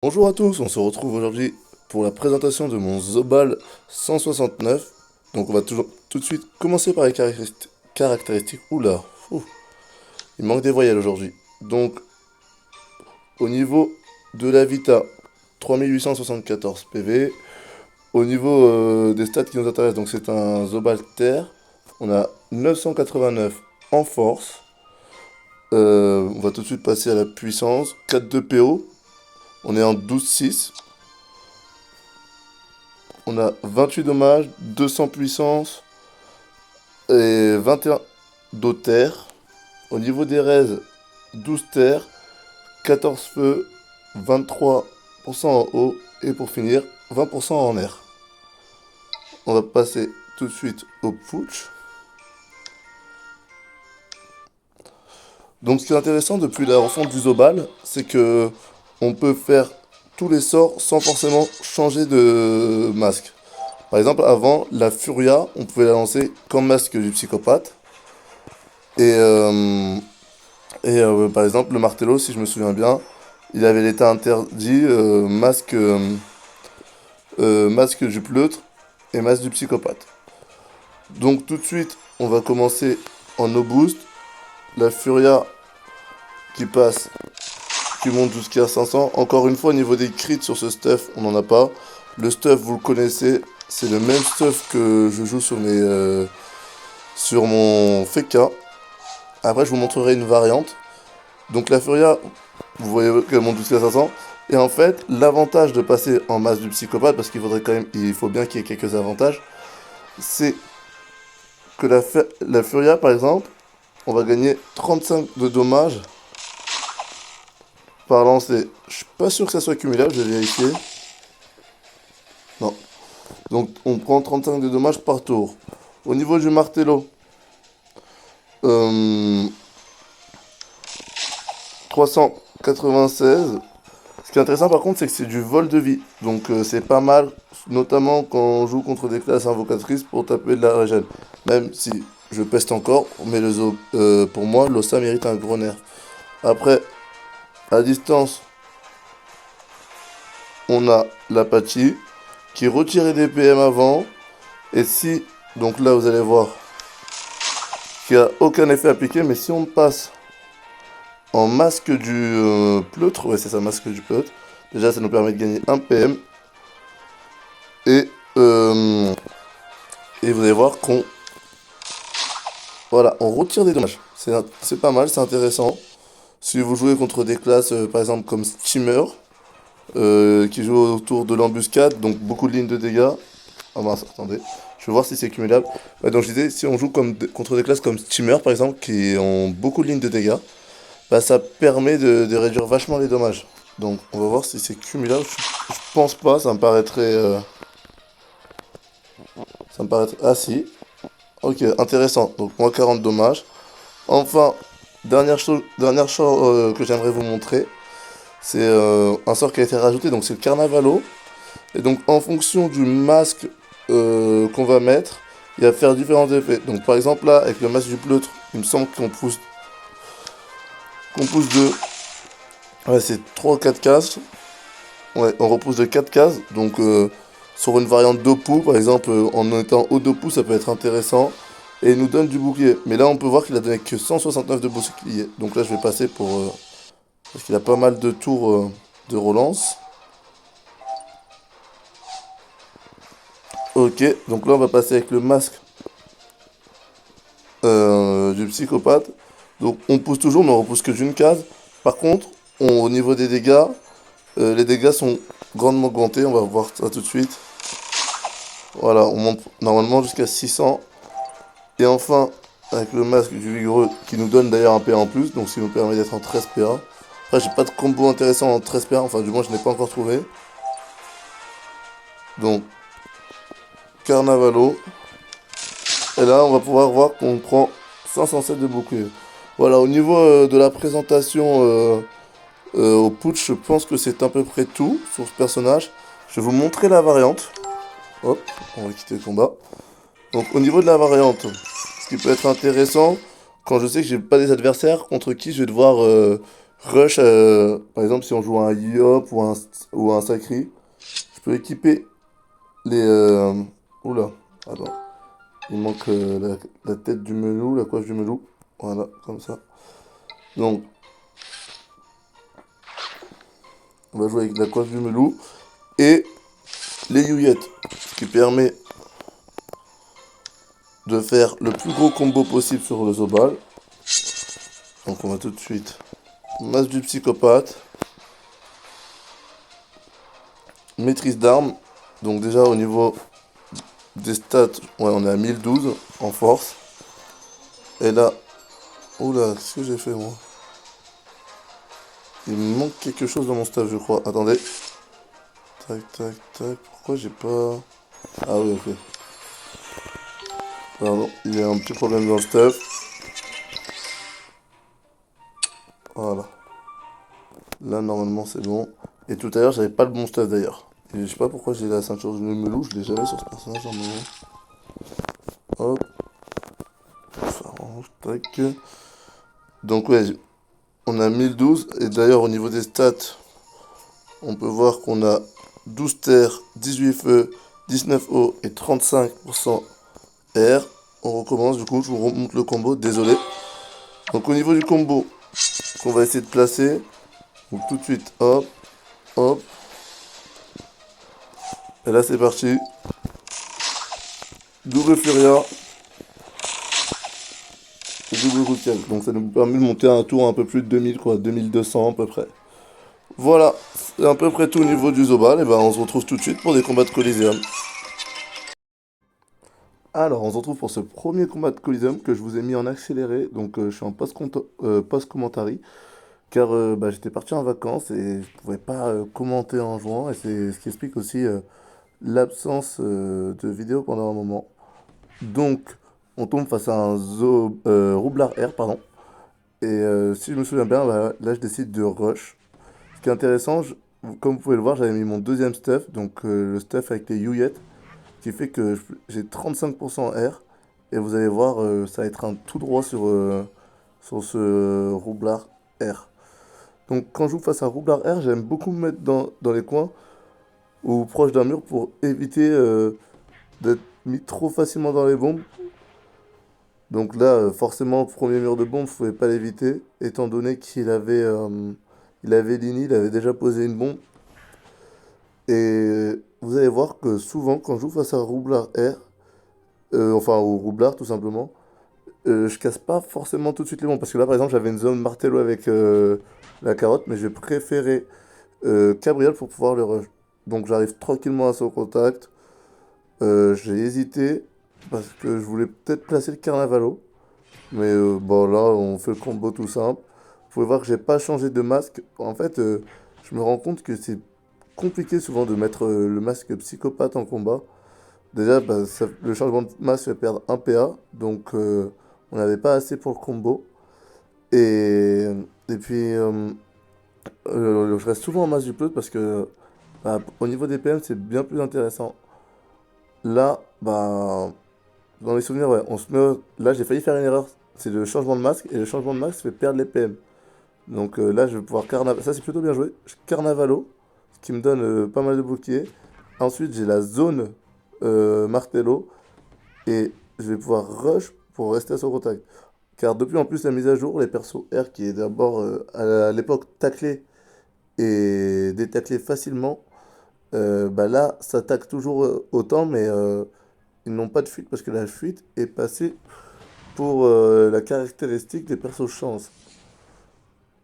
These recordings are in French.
Bonjour à tous, on se retrouve aujourd'hui pour la présentation de mon Zobal 169. Donc on va toujours tout de suite commencer par les caractéristiques. Oula, ouh, il manque des voyelles aujourd'hui. Donc au niveau de la Vita, 3874 PV. Au niveau des stats qui nous intéressent, donc c'est un Zobal Terre. On a 989 en force. On va tout de suite passer à la puissance. 4 PO. On est en 12-6. On a 28 dommages, 200 puissance et 21 d'eau terre. Au niveau des raises, 12 terre, 14 feu, 23% en eau et pour finir, 20% en air. On va passer tout de suite au putsch. Donc ce qui est intéressant depuis la refonte du Zobal, c'est que on peut faire tous les sorts sans forcément changer de masque. Par exemple, avant, la Furia, on pouvait la lancer comme masque du psychopathe. Et, euh, par exemple, le martello, si je me souviens bien, il avait l'état interdit masque du pleutre et masque du psychopathe. Donc tout de suite, on va commencer en no boost. La Furia qui passe, qui monte jusqu'à 500. Encore une fois, au niveau des crits sur ce stuff, on n'en a pas. Le stuff, vous le connaissez, c'est le même stuff que je joue sur mon Feka. Après, je vous montrerai une variante. Donc la Furia, vous voyez qu'elle monte jusqu'à 500. Et en fait, l'avantage de passer en masse du psychopathe, parce il faut bien qu'il y ait quelques avantages, c'est que la Furia, par exemple, on va gagner 35 de dommages par lancer. Je suis pas sûr que ça soit cumulable, je vais vérifier. Non. Donc on prend 35 de dommages par tour. Au niveau du martello, euh, 396. Ce qui est intéressant par contre, c'est que c'est du vol de vie. Donc c'est pas mal, notamment quand on joue contre des classes invocatrices pour taper de la régène. Même si je peste encore, mais pour moi, l'Ossa mérite un gros nerf. Après, à distance, on a l'Apache qui retirait des PM avant. Et si, donc là vous allez voir qu'il n'y a aucun effet appliqué, mais si on passe en masque du pleutre, ouais c'est ça, masque du pleutre, déjà ça nous permet de gagner 1 PM. Et, euh, et vous allez voir qu'on voilà, on retire des dommages. C'est pas mal, c'est intéressant. Si vous jouez contre des classes, par exemple comme Steamer, qui joue autour de l'embuscade, donc beaucoup de lignes de dégâts. Ah mince, attendez, je vais voir si c'est cumulable. Ouais, donc je disais, si on joue contre des classes comme Steamer, par exemple, qui ont beaucoup de lignes de dégâts, bah, ça permet de réduire vachement les dommages. Donc on va voir si c'est cumulable. Je pense pas, ça me paraîtrait... ça me paraîtrait... Ah si, ok, intéressant. Donc moins 40 dommages. Enfin, dernière chose que j'aimerais vous montrer, c'est un sort qui a été rajouté, donc c'est le Carnavalo. Et donc en fonction du masque qu'on va mettre, il va faire différents effets. Donc par exemple là, avec le masque du pleutre, il me semble qu'on pousse de... Ouais, c'est 3 ou 4 cases. Ouais, on repousse de 4 cases. Donc sur une variante d'Opu, par exemple, en étant haut d'Opu, ça peut être intéressant. Et il nous donne du bouclier. Mais là, on peut voir qu'il a donné que 169 de bouclier. Donc là, je vais passer pour... parce qu'il a pas mal de tours de relance. Ok, donc là, on va passer avec le masque du psychopathe. Donc on pousse toujours, mais on repousse que d'une case. Par contre, au niveau des dégâts, les dégâts sont grandement augmentés. On va voir ça tout de suite. Voilà, on monte normalement jusqu'à 600. Et enfin, avec le masque du vigoureux, qui nous donne d'ailleurs un PA en plus, donc ce qui nous permet d'être en 13 PA. Après, j'ai pas de combo intéressant en 13 PA, enfin, du moins, je n'ai pas encore trouvé. Donc, Carnavalo. Et là, on va pouvoir voir qu'on prend 507 de bouclier. Voilà, au niveau de la présentation au putsch, je pense que c'est à peu près tout sur ce personnage. Je vais vous montrer la variante. Hop, on va quitter le combat. Donc, au niveau de la variante, ce qui peut être intéressant, quand je sais que j'ai pas des adversaires contre qui je vais devoir Rush, par exemple, si on joue un Yop ou un Sacri, je peux équiper les... Oula, attends. Il manque la tête du melou, la coiffe du melou. Voilà, comme ça. Donc, on va jouer avec la coiffe du melou et les youillettes. Ce qui permet de faire le plus gros combo possible sur le Zobal. Donc, on va tout de suite. Masse du psychopathe. Maîtrise d'armes. Donc, déjà, au niveau des stats, ouais, on est à 1012 en force. Et là, oula, qu'est-ce que j'ai fait moi? Il me manque quelque chose dans mon staff, je crois. Attendez. Tac, tac, tac. Pourquoi j'ai pas... Ah oui, ok. Pardon, il y a un petit problème dans le stuff. Voilà. Là, normalement, c'est bon. Et tout à l'heure, j'avais pas le bon stuff d'ailleurs. Et je sais pas pourquoi j'ai la ceinture de melou, je l'ai jamais sur ce personnage en moment. Hop. Ça range, tac. Donc ouais, on a 1012. Et d'ailleurs, au niveau des stats, on peut voir qu'on a 12 terres, 18 feux, 19 eau et 35% R. On recommence, du coup, je vous remonte le combo, désolé. Donc au niveau du combo qu'on va essayer de placer, donc tout de suite, hop, hop. Et là c'est parti. Double Furia, et double coup de canne. Donc ça nous permet de monter à un tour un peu plus de 2000 quoi, 2200 à peu près. Voilà, c'est à peu près tout au niveau du Zobal, et ben on se retrouve tout de suite pour des combats de Coliseum. Alors, on se retrouve pour ce premier combat de Coliseum que je vous ai mis en accéléré, donc je suis en post-commentary, car bah, j'étais parti en vacances et je pouvais pas commenter en jouant, et c'est ce qui explique aussi l'absence de vidéo pendant un moment. Donc, on tombe face à un Roublard R, pardon, et si je me souviens bien, bah, là je décide de rush. Ce qui est intéressant, comme vous pouvez le voir, j'avais mis mon deuxième stuff, donc le stuff avec les Youyettes, qui fait que j'ai 35% R. Et vous allez voir, ça va être un tout droit sur ce roublard R. Donc quand je joue face à un roublard R, j'aime beaucoup me mettre dans les coins ou proche d'un mur pour éviter d'être mis trop facilement dans les bombes. Donc là, forcément, premier mur de bombe, je pouvais pas l'éviter, étant donné il avait Lini, il avait déjà posé une bombe. Et vous allez voir que souvent, quand je joue face à un roublard R, enfin au roublard tout simplement, je casse pas forcément tout de suite les bombes. Parce que là, par exemple, j'avais une zone martello avec la carotte, mais j'ai préféré cabriole pour pouvoir le rush. Donc j'arrive tranquillement à son contact. J'ai hésité parce que je voulais peut-être placer le carnavalo. Mais bon, là, on fait le combo tout simple. Vous pouvez voir que j'ai pas changé de masque. En fait, je me rends compte que c'est compliqué souvent de mettre le masque psychopathe en combat. Déjà, bah, le changement de masse fait perdre un PA, donc on n'avait pas assez pour le combo. Et, et puis, je reste souvent en masse du plot parce que bah, au niveau des PM, c'est bien plus intéressant. Là, bah, dans les souvenirs, ouais, là j'ai failli faire une erreur. C'est le changement de masque, et le changement de masque fait perdre les PM. Donc là, je vais pouvoir Ça, c'est plutôt bien joué. Carnavalo, ce qui me donne pas mal de boucliers. Ensuite, j'ai la zone Martello. Et je vais pouvoir rush pour rester à son contact. Car depuis en plus la mise à jour, les persos R qui est d'abord à l'époque taclé et détaclé facilement, bah là ça tacle toujours autant, mais ils n'ont pas de fuite parce que la fuite est passée pour la caractéristique des persos chance.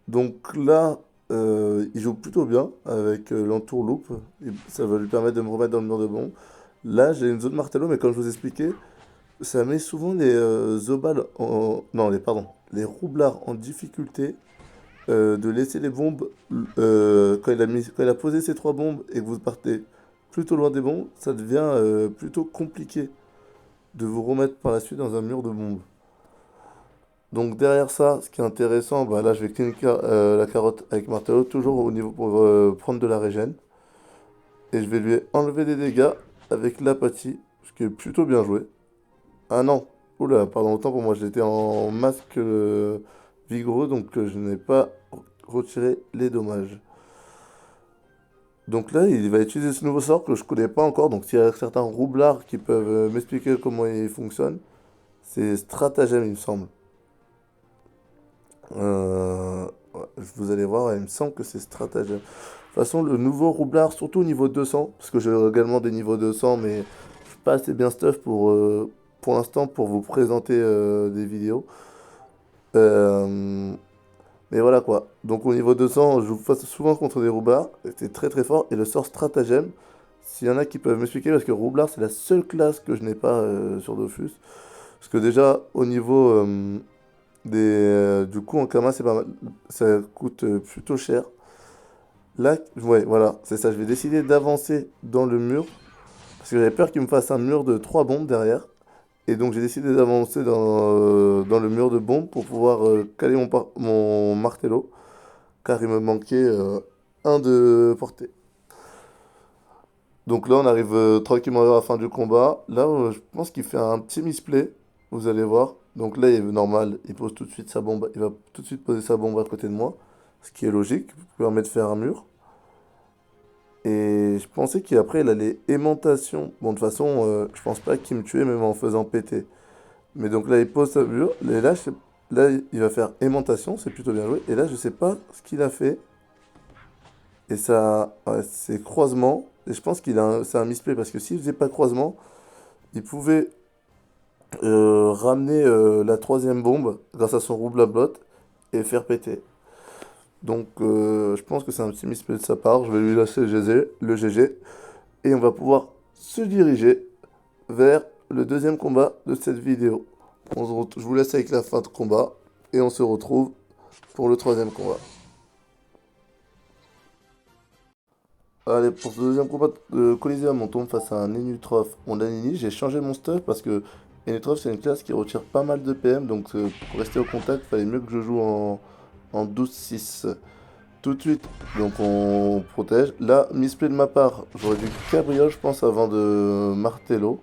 Donc là, il joue plutôt bien avec l'entourloupe, et ça va lui permettre de me remettre dans le mur de bombe. Là j'ai une zone martello, mais comme je vous expliquais, ça met souvent les Zobal en... Non, pardon, les roublards en difficulté de laisser les bombes... quand il a posé ses trois bombes et que vous partez plutôt loin des bombes, ça devient plutôt compliqué de vous remettre par la suite dans un mur de bombes. Donc derrière ça, ce qui est intéressant, bah là je vais clean la carotte avec martello, toujours au niveau pour prendre de la régène. Et je vais lui enlever des dégâts avec l'apathie, ce qui est plutôt bien joué. Ah non, oula, pardon, autant pour moi, j'étais en masque vigoureux, donc je n'ai pas retirer les dommages. Donc là, il va utiliser ce nouveau sort que je connais pas encore. Donc s'il y a certains roublards qui peuvent m'expliquer comment il fonctionne, c'est stratagème, il me semble. Ouais, vous allez voir, il me semble que c'est stratagème. De toute façon, le nouveau roublard, surtout au niveau 200, parce que j'ai également des niveaux 200, mais je suis pas assez bien stuff pour l'instant pour vous présenter des vidéos. Euh, mais voilà quoi. Donc au niveau 200, je vous passe souvent contre des roublards. C'est très très fort. Et le sort stratagème, s'il y en a qui peuvent m'expliquer, parce que roublard c'est la seule classe que je n'ai pas sur Dofus. Parce que déjà au niveau du coup en Kama c'est pas mal. Ça coûte plutôt cher. Là, ouais, voilà, c'est ça. Je vais décider d'avancer dans le mur. Parce que j'avais peur qu'il me fasse un mur de 3 bombes derrière. Et donc j'ai décidé d'avancer dans le mur de bombes pour pouvoir caler mon martello. Car il me manquait un de portée. Donc là, on arrive tranquillement à la fin du combat. Là, je pense qu'il fait un petit misplay. Vous allez voir. Donc là, il est normal. Il pose tout de suite sa bombe. Il va tout de suite poser sa bombe à côté de moi. Ce qui est logique. Permet de faire un mur. Et je pensais qu'après, il allait aimantation. Bon, de toute façon, je pense pas qu'il me tuait même en faisant péter. Mais donc là, il pose sa mur. Et là, là, il va faire aimantation. C'est plutôt bien joué. Et là, je sais pas ce qu'il a fait. Et ça, ouais, c'est croisement. Et je pense c'est un misplay parce que s'il faisait pas croisement, il pouvait ramener la troisième bombe grâce à son rouble à blotte et faire péter. Donc je pense que c'est un petit misplay de sa part. Je vais lui lâcher le GG. Et on va pouvoir se diriger vers le deuxième combat de cette vidéo. Je vous laisse avec la fin de combat. Et on se retrouve pour le troisième combat. Allez, pour ce deuxième combat de Coliseum, on tombe face à un Enutrof. On a Nini, j'ai changé mon stuff parce que Enutrof c'est une classe qui retire pas mal de PM, donc pour rester au contact, il fallait mieux que je joue en 12-6. Tout de suite, donc on protège. Là, misplay de ma part, j'aurais dû Cabriole, je pense, avant de Martello.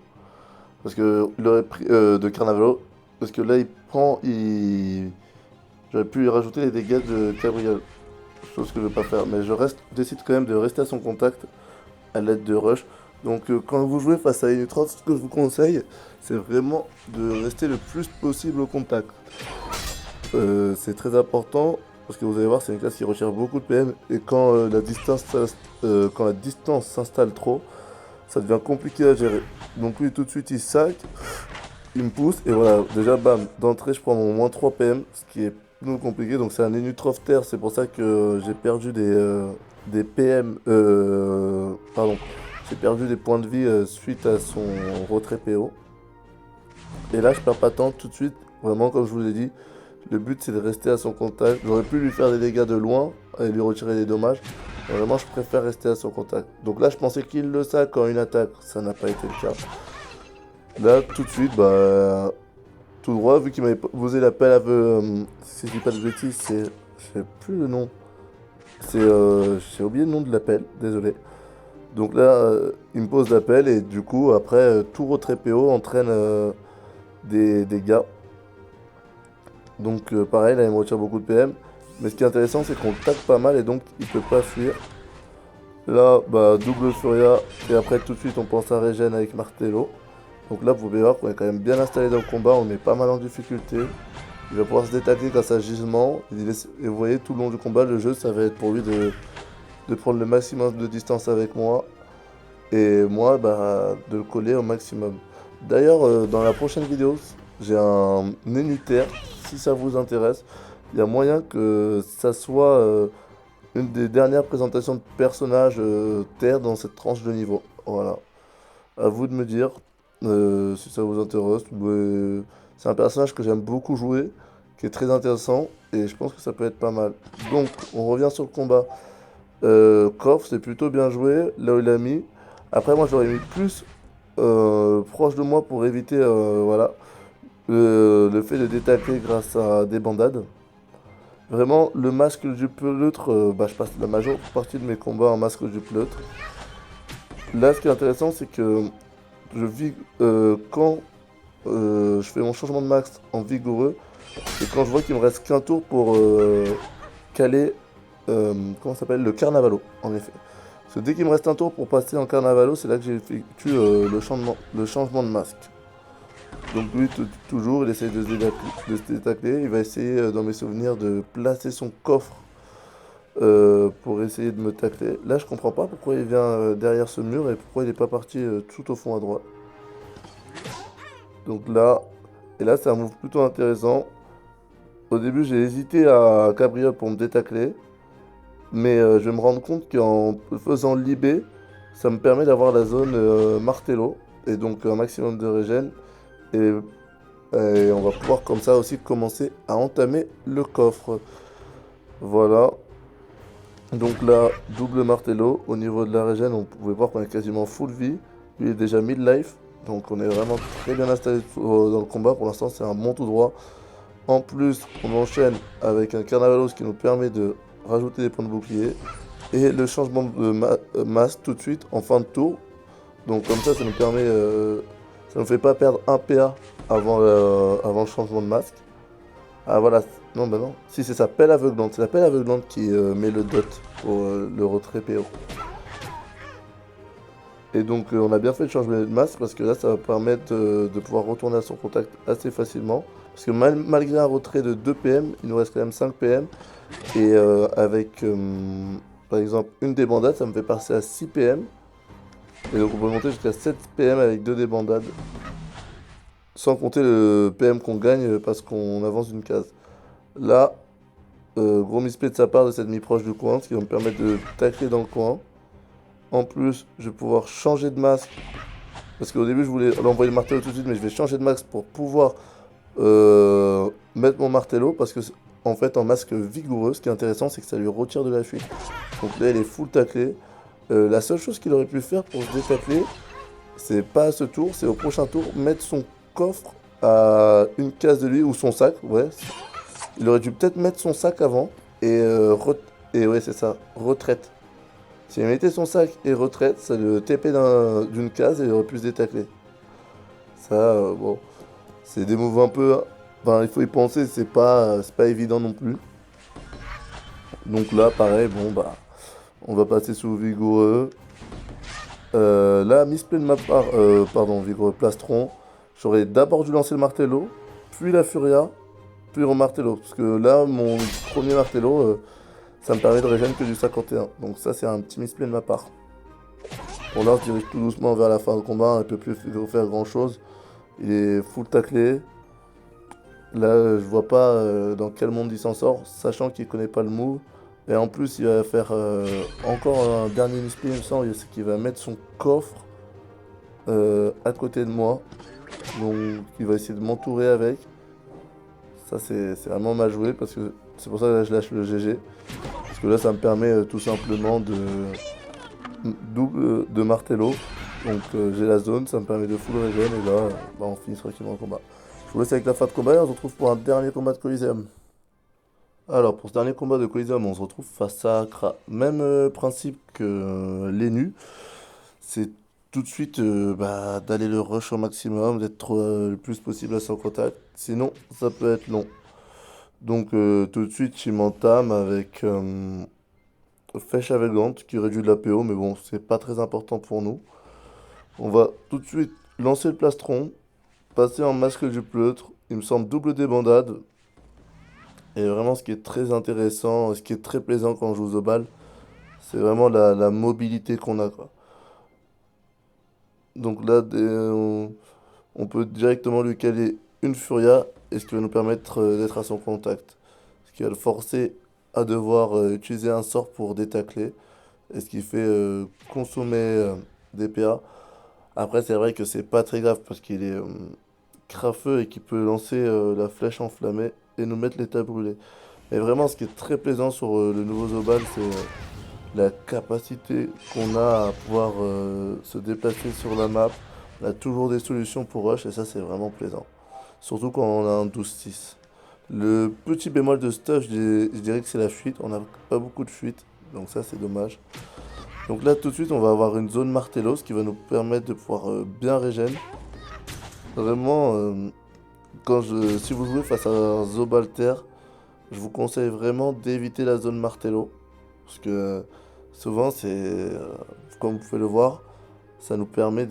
Parce que il aurait pris de Carnavalo. Parce que là, il prend, il. J'aurais pu lui rajouter les dégâts de Cabriole. Chose que je ne vais pas faire. Mais décide quand même de rester à son contact à l'aide de Rush. Donc quand vous jouez face à Enutrof, ce que je vous conseille, c'est vraiment de rester le plus possible au contact. C'est très important parce que vous allez voir, c'est une classe qui retire beaucoup de PM et quand la distance s'installe trop, ça devient compliqué à gérer. Donc lui tout de suite il sac, il me pousse et voilà, déjà bam, d'entrée je prends mon moins 3 PM, ce qui est plus compliqué. Donc c'est un Enutrof terre, c'est pour ça que j'ai perdu des PM, pardon, j'ai perdu des points de vie suite à son retrait PO. Et là je perds pas tant tout de suite, vraiment comme je vous l'ai dit. Le but c'est de rester à son contact. J'aurais pu lui faire des dégâts de loin et lui retirer des dommages. Mais vraiment je préfère rester à son contact. Donc là je pensais qu'il le sac quand une attaque. Ça n'a pas été le cas. Là tout de suite, bah tout droit, vu qu'il m'avait posé l'appel à vœux. Si je dis pas de bêtises, c'est. Je sais plus le nom. J'ai oublié le nom de l'appel, désolé. Donc là, il me pose l'appel et du coup après tout retrait PO entraîne des dégâts. Donc pareil, là il me retire beaucoup de PM. Mais ce qui est intéressant c'est qu'on tape pas mal et donc il peut pas fuir. Là, bah double Furia et après tout de suite on pense à Regen avec Martello. Donc là vous pouvez voir qu'on est quand même bien installé dans le combat, on est pas mal en difficulté. Il va pouvoir se détaquer grâce à Gisement. Et vous voyez tout le long du combat le jeu ça va être pour lui de prendre le maximum de distance avec moi. Et moi bah de le coller au maximum. D'ailleurs dans la prochaine vidéo j'ai un Nénuter. Si ça vous intéresse, il y a moyen que ça soit une des dernières présentations de personnages Terre dans cette tranche de niveau. Voilà. À vous de me dire si ça vous intéresse. C'est un personnage que j'aime beaucoup jouer, qui est très intéressant, et je pense que ça peut être pas mal. Donc, on revient sur le combat. Korf, c'est plutôt bien joué, là où il a mis. Après, moi, j'aurais mis plus proche de moi pour éviter voilà, le fait de détaquer grâce à des bandades. Vraiment, le masque du pleutre, bah, je passe la majeure partie de mes combats en masque du pleutre. Là, ce qui est intéressant, c'est que quand je fais mon changement de max en vigoureux, et quand je vois qu'il me reste qu'un tour pour caler comment ça s'appelle, le Carnavalo, en effet. Parce que dès qu'il me reste un tour pour passer en Carnavalo, c'est là que j'effectue le changement de masque. Donc lui, toujours, il essaye de se détacler. Il va essayer, dans mes souvenirs, de placer son coffre pour essayer de me tacler. Là, je comprends pas pourquoi il vient derrière ce mur et pourquoi il n'est pas parti tout au fond à droite. Donc là, et là, c'est un move plutôt intéressant. Au début, j'ai hésité à Cabriole pour me détacler. Mais je vais me rendre compte qu'en faisant Libé, ça me permet d'avoir la zone Martello. Et donc un maximum de régène. Et, et on va pouvoir comme ça aussi commencer à entamer le coffre. Voilà. Donc là, double martello. Au niveau de la régène, on pouvait voir qu'on est quasiment full vie. Lui est déjà mid-life. Donc on est vraiment très bien installé dans le combat. Pour l'instant, c'est un bon tout droit. En plus, on enchaîne avec un Carnavalos qui nous permet de rajouter des points de bouclier. Et le changement de masse tout de suite en fin de tour. Donc comme ça nous permet... ça ne fait pas perdre un PA avant le changement de masque. Ah voilà, non bah non. Si c'est sa pelle aveuglante, c'est la pelle aveuglante qui met le dot pour le retrait PO. Et donc on a bien fait de changer de masque parce que là ça va permettre de pouvoir retourner à son contact assez facilement. Parce que malgré un retrait de 2 PM, il nous reste quand même 5 PM. Et avec par exemple une débandade, ça me fait passer à 6 PM. Et donc on peut monter jusqu'à 7 PM avec 2 débandades. Sans compter le PM qu'on gagne parce qu'on avance d'une case. Là, gros misplay de sa part de s'être mis proche du coin, ce qui va me permettre de tacler dans le coin. En plus, je vais pouvoir changer de masque. Parce qu'au début, je voulais l'envoyer le martello tout de suite, mais je vais changer de masque pour pouvoir mettre mon martello. Parce que, en fait, en masque vigoureux, ce qui est intéressant, c'est que ça lui retire de la fuite. Donc là, il est full taclé. La seule chose qu'il aurait pu faire pour se détacler, c'est pas à ce tour, c'est au prochain tour, mettre son coffre à une case de lui, ou son sac, ouais. Il aurait dû peut-être mettre son sac avant, et ouais, c'est ça, retraite. S'il mettait son sac et retraite, ça le TP d'une case et il aurait pu se détacler. Ça, bon, c'est des moves un peu... Enfin, il faut y penser, c'est pas évident non plus. Donc là, pareil, bon, bah, on va passer sous vigoureux. Là, misplay de ma part, pardon, vigoureux plastron. J'aurais d'abord dû lancer le martello, puis la furia, puis le martello. Parce que là, mon premier martello, ça me permet de régénérer que du 51. Donc ça, c'est un petit misplay de ma part. Bon, là, on se dirige tout doucement vers la fin du combat. Il ne peut plus faire grand chose. Il est full taclé. Là, je vois pas dans quel monde il s'en sort, sachant qu'il connaît pas le move. Et en plus, il va faire encore un dernier misplay, il me semble, c'est qu'il va mettre son coffre à côté de moi. Donc, il va essayer de m'entourer avec. Ça, c'est vraiment mal joué, parce que c'est pour ça que là, je lâche le GG. Parce que là, ça me permet tout simplement de martello. Donc, j'ai la zone, ça me permet de full regen, et là, bah, on finit tranquillement le combat. Je vous laisse avec la fin de combat et on se retrouve pour un dernier combat de Coliseum. Alors, pour ce dernier combat de Coliseum, on se retrouve face à Kra. Même principe que Lenu. C'est tout de suite bah, d'aller le rush au maximum, d'être le plus possible à son contact. Sinon, ça peut être long. Donc, tout de suite, je m'entame avec Flèche aveuglante qui réduit de la PO, mais bon, c'est pas très important pour nous. On va tout de suite lancer le plastron, passer en masque du pleutre. Il me semble double débandade. Et vraiment, ce qui est très intéressant, ce qui est très plaisant quand on joue aux balles, c'est vraiment la mobilité qu'on a, quoi. Donc là, on peut directement lui caler une Furia, et ce qui va nous permettre d'être à son contact. Ce qui va le forcer à devoir utiliser un sort pour détacler, et ce qui fait consommer des PA. Après, c'est vrai que c'est pas très grave, parce qu'il est crafeux et qu'il peut lancer la flèche enflammée et nous mettre l'état brûlé. Mais vraiment, ce qui est très plaisant sur le nouveau Zobal, c'est la capacité qu'on a à pouvoir se déplacer sur la map. On a toujours des solutions pour rush et ça, c'est vraiment plaisant. Surtout quand on a un 12-6. Le petit bémol de stuff, je dirais que c'est la fuite. On n'a pas beaucoup de fuite, donc ça, c'est dommage. Donc là, tout de suite, on va avoir une zone Martello, ce qui va nous permettre de pouvoir bien régène. Vraiment, si vous jouez face à un Zobalter, je vous conseille vraiment d'éviter la zone Martello. Parce que souvent, comme vous pouvez le voir, ça nous permet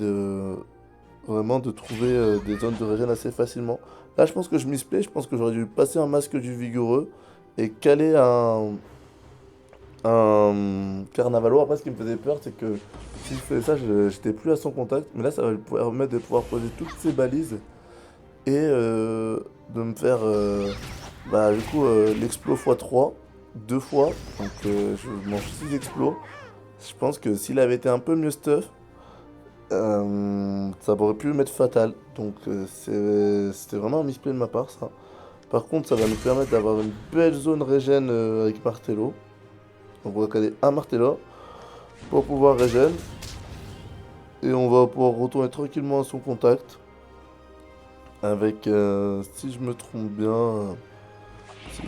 vraiment de trouver des zones de régène assez facilement. Là, je pense que je misplay, je pense que j'aurais dû passer un masque du vigoureux et caler un carnavalo. Après, ce qui me faisait peur, c'est que si je faisais ça, j'étais plus à son contact. Mais là, ça va me permettre de pouvoir poser toutes ces balises et de me faire du coup l'explo x3 deux fois. Donc je mange 6 explos. Je pense que s'il avait été un peu mieux stuff, ça aurait pu mettre fatal. Donc c'était vraiment un misplay de ma part ça. Par contre, ça va nous permettre d'avoir une belle zone régène avec martello. Donc on va caler un martello pour pouvoir régène. Et on va pouvoir retourner tranquillement à son contact. Avec, si je me trompe bien,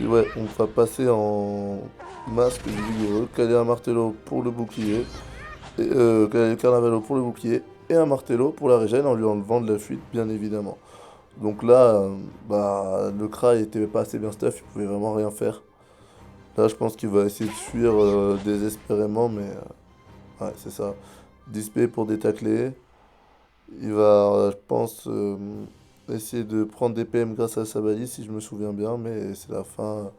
ouais, on va passer en masque du vigoureux, caler un martello pour le bouclier, et, caler le carnavalo pour le bouclier, et un martello pour la régène en lui enlevant de la fuite, bien évidemment. Donc là, le Kra était pas assez bien stuff, il pouvait vraiment rien faire. Là, je pense qu'il va essayer de fuir désespérément, mais ouais, c'est ça. Dispé pour détacler. Il va, je pense, essayer de prendre des PM grâce à sa balise, si je me souviens bien, mais c'est la fin.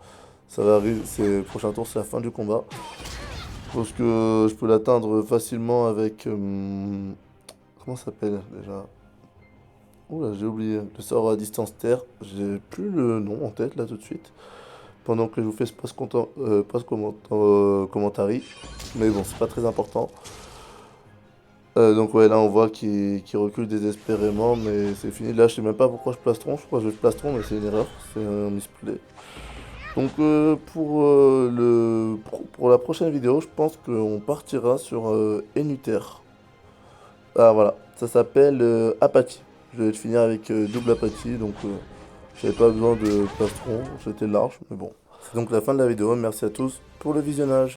Ça va arriver, c'est le prochain tour, c'est la fin du combat. Je pense que je peux l'atteindre facilement avec. Comment ça s'appelle déjà? Oula, j'ai oublié. Le sort à distance terre. J'ai plus le nom en tête là tout de suite. Pendant que je vous fais ce commentary. Mais bon, c'est pas très important. Donc ouais, là on voit qu'il recule désespérément, mais c'est fini. Là, je sais même pas pourquoi je plastron. Je crois que je plastron, mais c'est une erreur. C'est un misplay. Donc pour la prochaine vidéo, je pense qu'on partira sur Enuter. Ah voilà, ça s'appelle Apathie. Je vais finir avec double Apathie, donc j'avais pas besoin de plastron, c'était large, mais bon. C'est donc la fin de la vidéo, merci à tous pour le visionnage.